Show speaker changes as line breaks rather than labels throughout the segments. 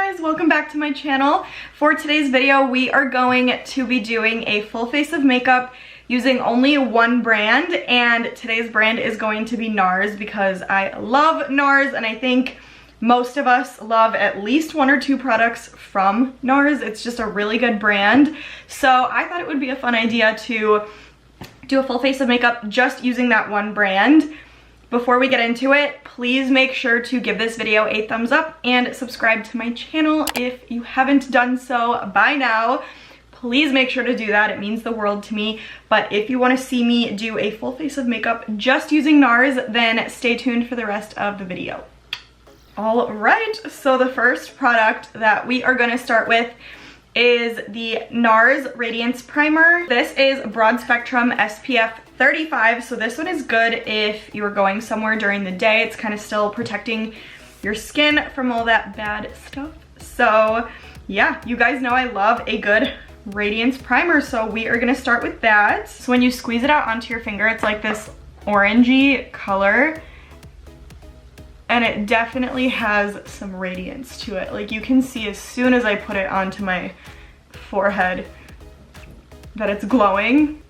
guys, welcome back to my channel. For today's video, we are going to be doing a full face of makeup using only one brand, and today's brand is going to be Nars because I love Nars, and I think most of us love at least one or two products from Nars. It's just a really good brand. So I thought it would be a fun idea to do a full face of makeup just using that one brand. Before we get into it, please make sure to give this video a thumbs up and subscribe to my channel if you haven't done so by now. Please make sure to do that. It means the world to me. But if you want to see me do a full face of makeup just using Nars, then stay tuned for the rest of the video. All right, so the first product that we are going to start with is the Nars Radiance Primer. This is broad spectrum SPF 35, so this one is good if you are going somewhere during the day. It's kind of still protecting your skin from all that bad stuff. So yeah, you guys know I love a good radiance primer, so we are gonna start with that. So when you squeeze it out onto your finger, it's like this orangey color, and it definitely has some radiance to it. Like you can see as soon as I put it onto my forehead that it's glowing.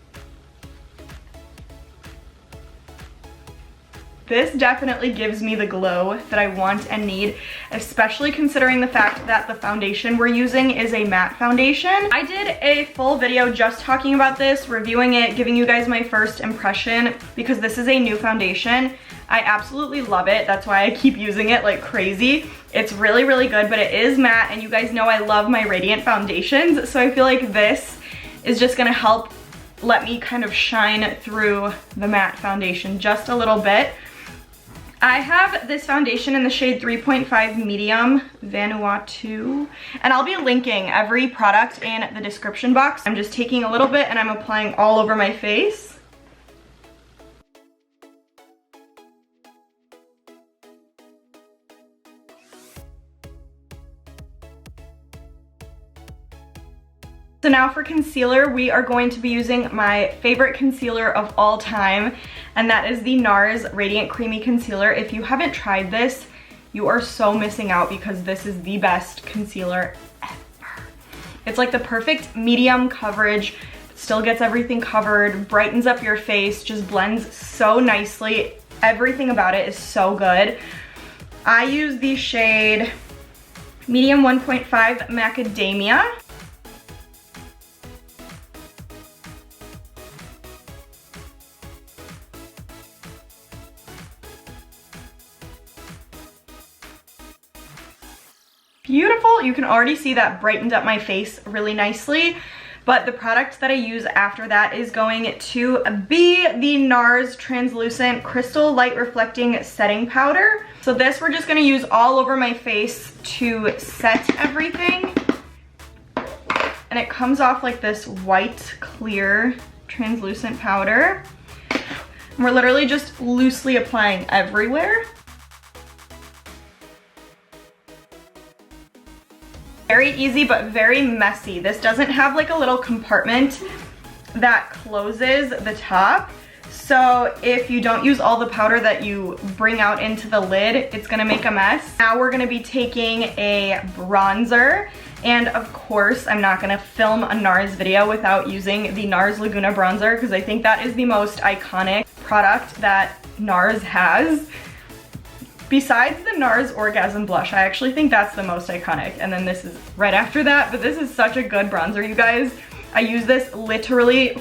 This definitely gives me the glow that I want and need, especially considering the fact that the foundation we're using is a matte foundation. I did a full video just talking about this, reviewing it, giving you guys my first impression, because this is a new foundation. I absolutely love it. That's why I keep using it like crazy. It's really, really good, but it is matte, and you guys know I love my radiant foundations, so I feel like this is just gonna help let me kind of shine through the matte foundation just a little bit. I have this foundation in the shade 3.5 medium, Vanuatu, and I'll be linking every product in the description box. I'm just taking a little bit and I'm applying all over my face. So now for concealer, we are going to be using my favorite concealer of all time, and that is the Nars Radiant Creamy Concealer. If you haven't tried this, you are so missing out because this is the best concealer ever. It's like the perfect medium coverage, still gets everything covered, brightens up your face, just blends so nicely. Everything about it is so good. I use the shade medium 1.5 Macadamia. Beautiful. You can already see that brightened up my face really nicely, but the product that I use after that is going to be the Nars Translucent Crystal Light Reflecting Setting Powder. So this we're just going to use all over my face to set everything, and it comes off like this white clear translucent powder. And we're literally just loosely applying everywhere. Very easy, but very messy. This doesn't have like a little compartment that closes the top. So if you don't use all the powder that you bring out into the lid, it's gonna make a mess. Now we're gonna be taking a bronzer. And of course, I'm not gonna film a Nars video without using the Nars Laguna bronzer, because I think that is the most iconic product that Nars has. Besides the Nars Orgasm blush, I actually think that's the most iconic, and then this is right after that, but this is such a good bronzer, you guys. I use this literally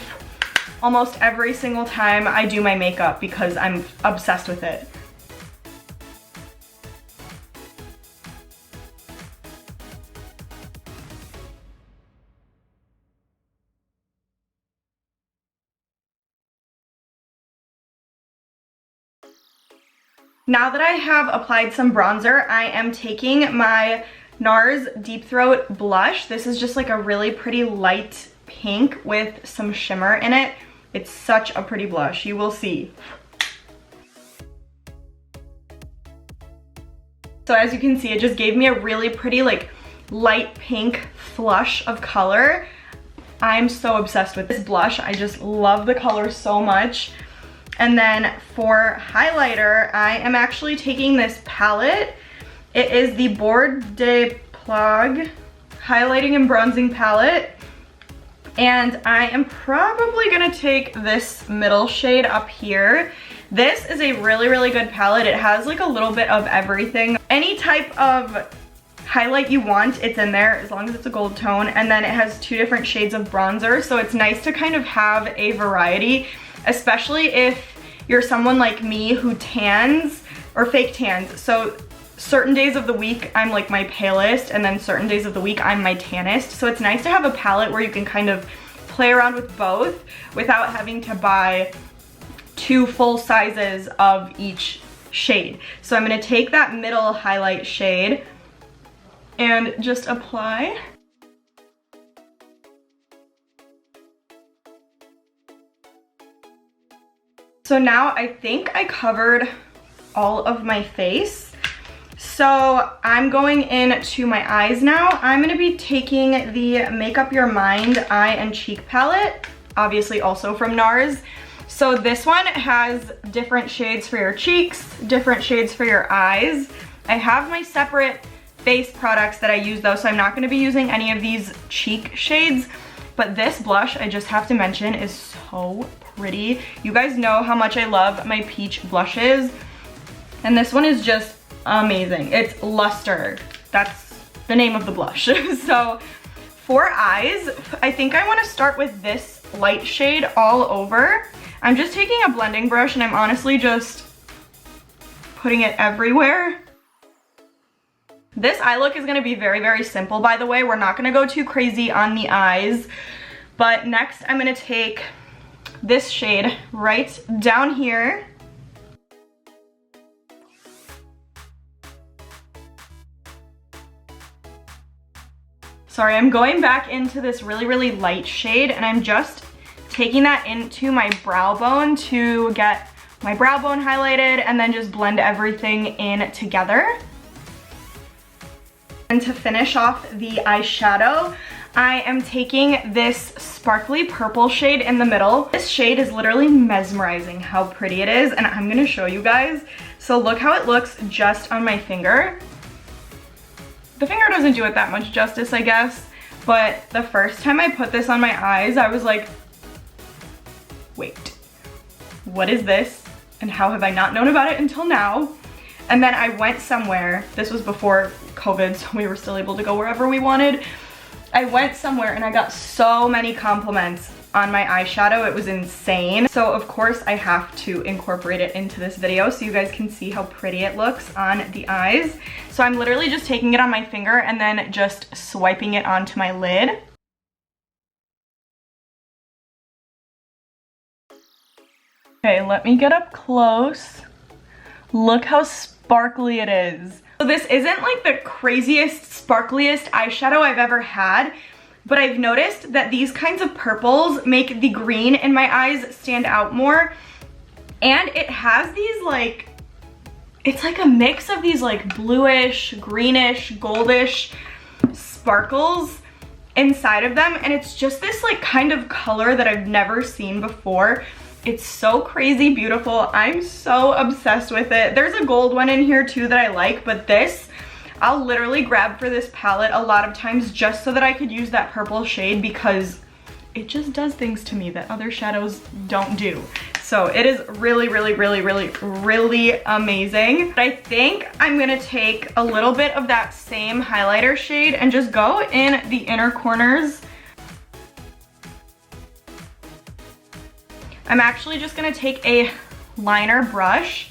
almost every single time I do my makeup because I'm obsessed with it. Now that I have applied some bronzer, I am taking my Nars Deep Throat blush. This is just like a really pretty light pink with some shimmer in it. It's such a pretty blush, you will see. So as you can see, it just gave me a really pretty like light pink flush of color. I'm so obsessed with this blush. I just love the color so much. And then for highlighter, I am actually taking this palette. It is the Bord de Clog highlighting and bronzing palette. And I am probably gonna take this middle shade up here. This is a really, really good palette. It has like a little bit of everything. Any type of highlight you want, it's in there as long as it's a gold tone. And then it has 2 different shades of bronzer. So it's nice to kind of have a variety, especially if you're someone like me who tans or fake tans. So certain days of the week I'm like my palest, and then certain days of the week I'm my tannest. So it's nice to have a palette where you can kind of play around with both without having to buy 2 full sizes of each shade. So I'm gonna take that middle highlight shade and just apply. So now I think I covered all of my face. So I'm going into my eyes now. I'm gonna be taking the Make Up Your Mind Eye and Cheek palette, obviously also from Nars. So this one has different shades for your cheeks, different shades for your eyes. I have my separate face products that I use though, so I'm not gonna be using any of these cheek shades. But this blush, I just have to mention, is so pretty. You guys know how much I love my peach blushes. And this one is just amazing. It's Luster. That's the name of the blush. So for eyes, I think I want to start with this light shade all over. I'm just taking a blending brush and I'm honestly just putting it everywhere. This eye look is going to be very, very simple, by the way. We're not going to go too crazy on the eyes. But next I'm going to take this shade right down here. Sorry, I'm going back into this really, really light shade, and I'm just taking that into my brow bone to get my brow bone highlighted and then just blend everything in together. And to finish off the eyeshadow, I am taking this sparkly purple shade in the middle. This shade is literally mesmerizing how pretty it is, and I'm gonna show you guys. So look how it looks just on my finger. The finger doesn't do it that much justice, I guess, but the first time I put this on my eyes, I was like, wait, what is this? And how have I not known about it until now? And then I went somewhere, this was before COVID, so we were still able to go wherever we wanted. I went somewhere and I got so many compliments on my eyeshadow, it was insane. So of course I have to incorporate it into this video so you guys can see how pretty it looks on the eyes. So I'm literally just taking it on my finger and then just swiping it onto my lid. Okay, let me get up close. Look how sparkly it is. So this isn't like the craziest, sparkliest eyeshadow I've ever had, but I've noticed that these kinds of purples make the green in my eyes stand out more. And it has these like, it's like a mix of these like bluish, greenish, goldish sparkles inside of them. And it's just this like kind of color that I've never seen before. It's so crazy beautiful. I'm so obsessed with it. There's a gold one in here too that I like, but this, I'll literally grab for this palette a lot of times just so that I could use that purple shade because it just does things to me that other shadows don't do. So it is really, really, really, really, really amazing. But I think I'm gonna take a little bit of that same highlighter shade and just go in the inner corners. I'm actually just gonna take a liner brush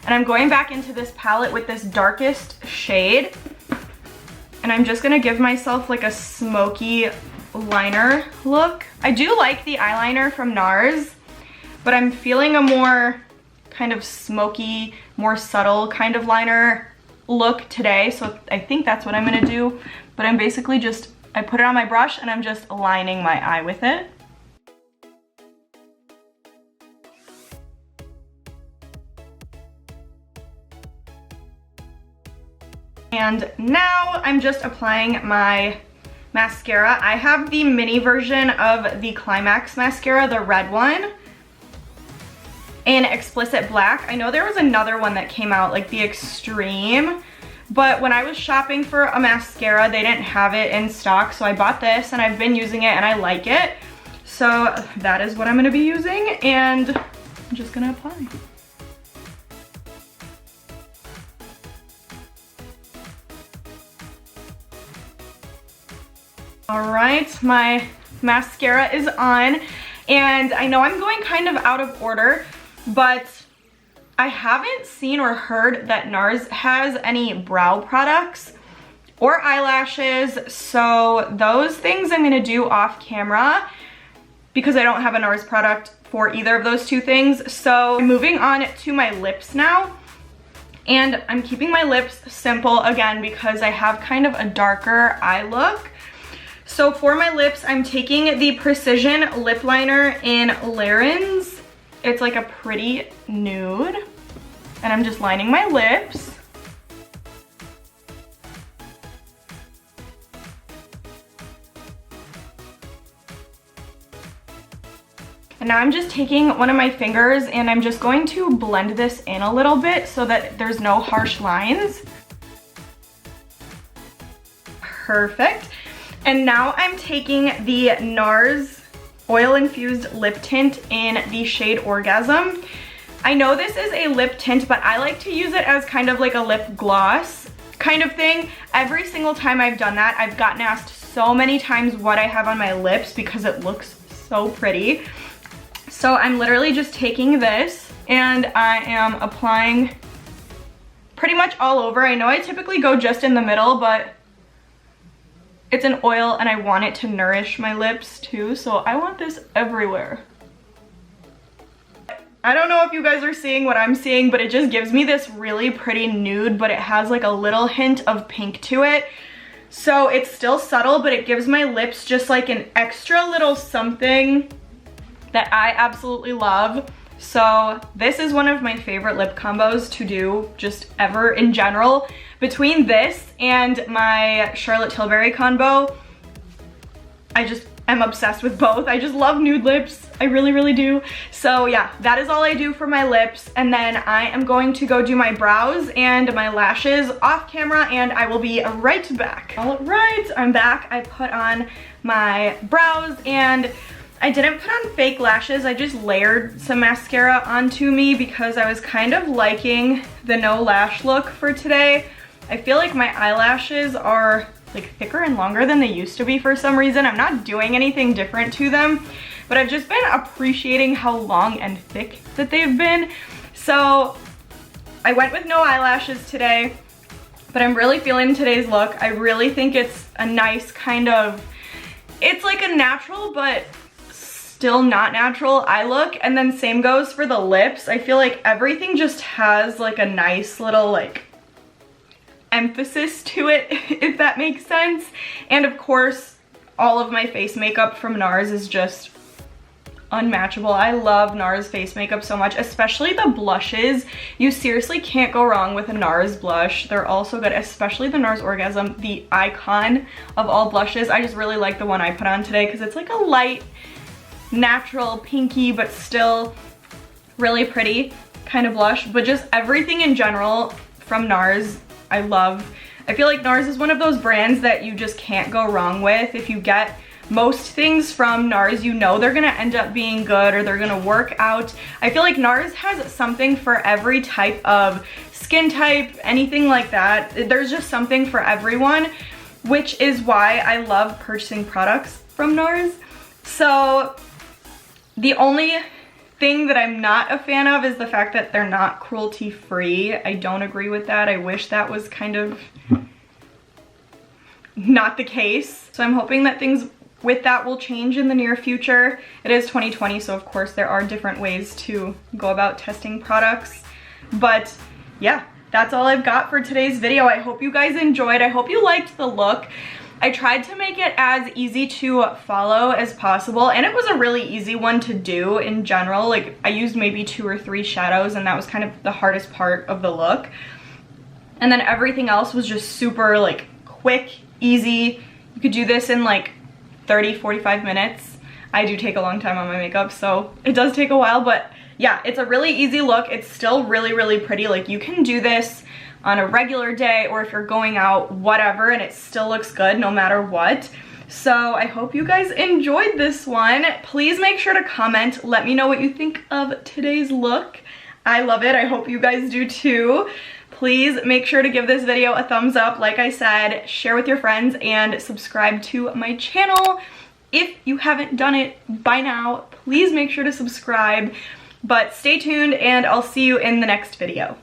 and I'm going back into this palette with this darkest shade. And I'm just gonna give myself like a smoky liner look. I do like the eyeliner from Nars, but I'm feeling a more kind of smoky, more subtle kind of liner look today. So I think that's what I'm gonna do. But I'm basically just, I put it on my brush and I'm just lining my eye with it. And now I'm just applying my mascara. I have the mini version of the CLIMAX mascara, the red one, in Explicit Black. I know there was another one that came out, like the Extreme, but when I was shopping for a mascara, they didn't have it in stock, so I bought this and I've been using it and I like it. So that is what I'm gonna be using, and I'm just gonna apply. All right, my mascara is on, and I know I'm going kind of out of order, but I haven't seen or heard that Nars has any brow products or eyelashes, so those things I'm gonna do off camera because I don't have a Nars product for either of those two things. So moving on to my lips now, and I'm keeping my lips simple again because I have kind of a darker eye look. So for my lips, I'm taking the Precision Lip Liner in Lerins. It's like a pretty nude, and I'm just lining my lips. And now I'm just taking one of my fingers and I'm just going to blend this in a little bit so that there's no harsh lines. Perfect. And now I'm taking the Nars Oil Infused Lip Tint in the shade Orgasm. I know this is a lip tint, but I like to use it as kind of like a lip gloss kind of thing. Every single time I've done that, I've gotten asked so many times what I have on my lips because it looks so pretty. So I'm literally just taking this and I am applying pretty much all over. I know I typically go just in the middle, but it's an oil and I want it to nourish my lips too, so I want this everywhere. I don't know if you guys are seeing what I'm seeing, but it just gives me this really pretty nude, but it has like a little hint of pink to it. So it's still subtle, but it gives my lips just like an extra little something that I absolutely love. So this is one of my favorite lip combos to do just ever in general. Between this and my Charlotte Tilbury combo, I'm obsessed with both. I just love nude lips. I really, really do. So yeah, that is all I do for my lips. And then I am going to go do my brows and my lashes off camera, and I will be right back. All right, I'm back. I put on my brows and I didn't put on fake lashes. I just layered some mascara onto me because I was kind of liking the no lash look for today. I feel like my eyelashes are like thicker and longer than they used to be for some reason. I'm not doing anything different to them, but I've just been appreciating how long and thick that they've been. So I went with no eyelashes today, but I'm really feeling today's look. I really think it's a nice kind of, it's like a natural but still not natural eye look. And then same goes for the lips. I feel like everything just has like a nice little like emphasis to it, if that makes sense. And of course, all of my face makeup from Nars is just unmatchable. I love Nars face makeup so much, especially the blushes. You seriously can't go wrong with a Nars blush. They're all so good, especially the Nars Orgasm, the icon of all blushes. I just really like the one I put on today because it's like a light, natural, pinky, but still really pretty kind of blush. But just everything in general from Nars, I love. I feel like Nars is one of those brands that you just can't go wrong with. If you get most things from Nars, you know they're gonna end up being good or they're gonna work out. I feel like Nars has something for every type of skin type, anything like that. There's just something for everyone, which is why I love purchasing products from Nars. So the only thing that I'm not a fan of is the fact that they're not cruelty free. I don't agree with that. I wish that was kind of not the case. So I'm hoping that things with that will change in the near future. It is 2020, so of course there are different ways to go about testing products. But yeah, that's all I've got for today's video. I hope you guys enjoyed. I hope you liked the look. I tried to make it as easy to follow as possible, and it was a really easy one to do in general. Like, I used maybe 2 or 3 shadows, and that was kind of the hardest part of the look. And then everything else was just super like quick, easy. You could do this in like 30-45 minutes. I do take a long time on my makeup, so it does take a while, but yeah, it's a really easy look. It's still really, really pretty. Like, you can do this on a regular day or if you're going out, whatever, and it still looks good no matter what. So I hope you guys enjoyed this one. Please make sure to comment. Let me know what you think of today's look. I love it. I hope you guys do too. Please make sure to give this video a thumbs up. Like I said, share with your friends and subscribe to my channel. If you haven't done it by now, please make sure to subscribe. But stay tuned and I'll see you in the next video.